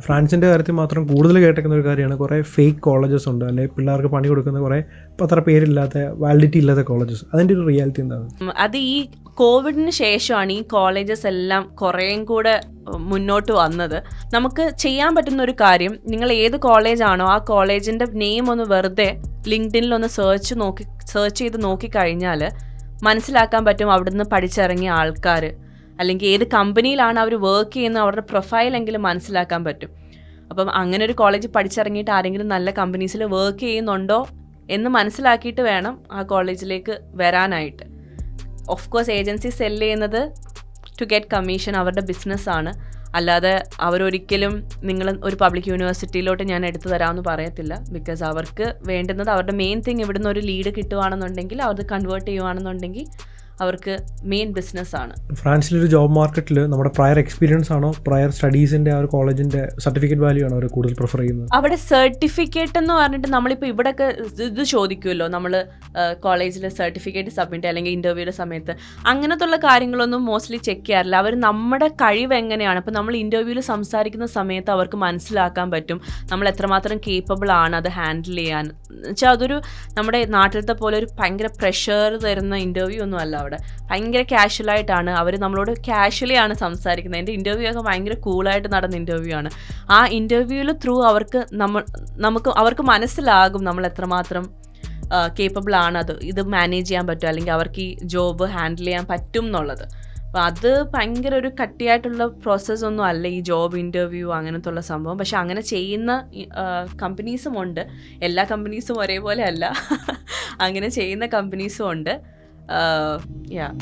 ഫ്രാൻസിൻ്റെ കാര്യത്തിൽ മാത്രം കൂടുതൽ കേട്ടേക്കുന്ന ഒരു കാര്യമാണ് കുറേ ഫേക്ക് കോളേജസ് ഉണ്ട്, അല്ലെങ്കിൽ പിള്ളേർക്ക് പണി കൊടുക്കുന്ന കുറേ അത്ര പേരില്ലാത്ത വാലിഡിറ്റി ഇല്ലാത്ത കോളേജസ്. അതിൻ്റെ ഒരു റിയാലിറ്റി എന്താണ്? അത് ഈ കോവിഡിന് ശേഷമാണ് ഈ കോളേജസ് എല്ലാം കുറേയും കൂടെ മുന്നോട്ട് വന്നത്. നമുക്ക് ചെയ്യാൻ പറ്റുന്ന ഒരു കാര്യം, നിങ്ങൾ ഏത് കോളേജാണോ ആ കോളേജിൻ്റെ നെയിം ഒന്ന് വെറുതെ ലിങ്ക്ഡിനിലൊന്ന് സെർച്ച് ചെയ്ത് നോക്കിക്കഴിഞ്ഞാൽ മനസ്സിലാക്കാൻ പറ്റും അവിടുന്ന് പഠിച്ചിറങ്ങിയ ആൾക്കാർ, അല്ലെങ്കിൽ ഏത് കമ്പനിയിലാണ് അവർ വർക്ക് ചെയ്യുന്നത്, അവരുടെ പ്രൊഫൈലെങ്കിലും മനസ്സിലാക്കാൻ പറ്റും. അപ്പം അങ്ങനെ ഒരു കോളേജ് പഠിച്ചിറങ്ങിയിട്ട് ആരെങ്കിലും നല്ല കമ്പനീസിൽ വർക്ക് ചെയ്യുന്നുണ്ടോ എന്ന് മനസ്സിലാക്കിയിട്ട് വേണം ആ കോളേജിലേക്ക് വരാനായിട്ട്. ഓഫ് കോഴ്സ് ഏജൻസി സെല് ചെയ്യുന്നത് ടു ഗെറ്റ് കമ്മീഷൻ, അവരുടെ ബിസിനസ്സാണ്. അല്ലാതെ അവരൊരിക്കലും നിങ്ങൾ ഒരു പബ്ലിക് യൂണിവേഴ്സിറ്റിയിലോട്ട് ഞാൻ എടുത്തു തരാമെന്ന് പറയത്തില്ല. ബിക്കോസ് അവർക്ക് വേണ്ടുന്നത് അവരുടെ മെയിൻ തിങ് ഇവിടുന്ന് ഒരു ലീഡ് കിട്ടുവാണെന്നുണ്ടെങ്കിൽ അത് കൺവേർട്ട് ചെയ്യുവാണെന്നുണ്ടെങ്കിൽ അവർക്ക് മെയിൻ ബിസിനസ്സാണ്. ഫ്രാൻസിലൊരു ജോബ് മാർക്കറ്റിൽ നമ്മുടെ പ്രയർ എക്സ്പീരിയൻസ് ആണോ പ്രയർ സ്റ്റഡീസിൻ്റെ ആ ഒരു കോളേജിൻ്റെ സർട്ടിഫിക്കറ്റ് വാല്യൂ ആണോ അവർ കൂടുതൽ പ്രിഫർ ചെയ്യുന്നത്? അവിടെ സർട്ടിഫിക്കറ്റ് എന്ന് പറഞ്ഞിട്ട് നമ്മളിപ്പോൾ ഇവിടെയൊക്കെ ഇത് ചോദിക്കുമല്ലോ, നമ്മൾ കോളേജിൽ സർട്ടിഫിക്കറ്റ് സബ്മിറ്റ് അല്ലെങ്കിൽ ഇൻ്റർവ്യൂയുടെ സമയത്ത് അങ്ങനത്തുള്ള കാര്യങ്ങളൊന്നും മോസ്റ്റ്ലി ചെക്ക് ചെയ്യാറില്ല. അവർ നമ്മുടെ കഴിവ് എങ്ങനെയാണ്, ഇപ്പോൾ നമ്മൾ ഇൻ്റർവ്യൂവിൽ സംസാരിക്കുന്ന സമയത്ത് അവർക്ക് മനസ്സിലാക്കാൻ പറ്റും നമ്മൾ എത്രമാത്രം കേപ്പബിൾ ആണ് അത് ഹാൻഡിൽ ചെയ്യാൻ. എന്നുവെച്ചാൽ അതൊരു നമ്മുടെ നാട്ടിലത്തെ പോലെ ഒരു ഭയങ്കര പ്രഷർ തരുന്ന ഇൻ്റർവ്യൂ ഒന്നും അല്ല. അവിടെ ഭയങ്കര കാഷ്വലായിട്ടാണ് അവർ നമ്മളോട് കാഷ്വലി ആണ് സംസാരിക്കുന്നത്. എൻ്റെ ഇൻ്റർവ്യൂ ഒക്കെ ഭയങ്കര കൂളായിട്ട് നടന്ന ഇൻ്റർവ്യൂ ആണ്. ആ ഇൻ്റർവ്യൂവിൽ ത്രൂ അവർക്ക് മനസ്സിലാകും നമ്മൾ എത്രമാത്രം കേപ്പബിൾ ആണ്, ഇത് മാനേജ് ചെയ്യാൻ പറ്റും, അല്ലെങ്കിൽ അവർക്ക് ഈ ജോബ് ഹാൻഡിൽ ചെയ്യാൻ പറ്റും എന്നുള്ളത്. അപ്പോൾ അത് ഭയങ്കര ഒരു കട്ടിയായിട്ടുള്ള പ്രോസസ്സൊന്നും അല്ല ഈ ജോബ് ഇൻ്റർവ്യൂ അങ്ങനത്തെ ഉള്ള സംഭവം. പക്ഷെ അങ്ങനെ ചെയ്യുന്ന കമ്പനീസും ഉണ്ട്. എല്ലാ കമ്പനീസും ഒരേപോലെ അല്ല, അങ്ങനെ ചെയ്യുന്ന കമ്പനീസും ഉണ്ട്. Yeah.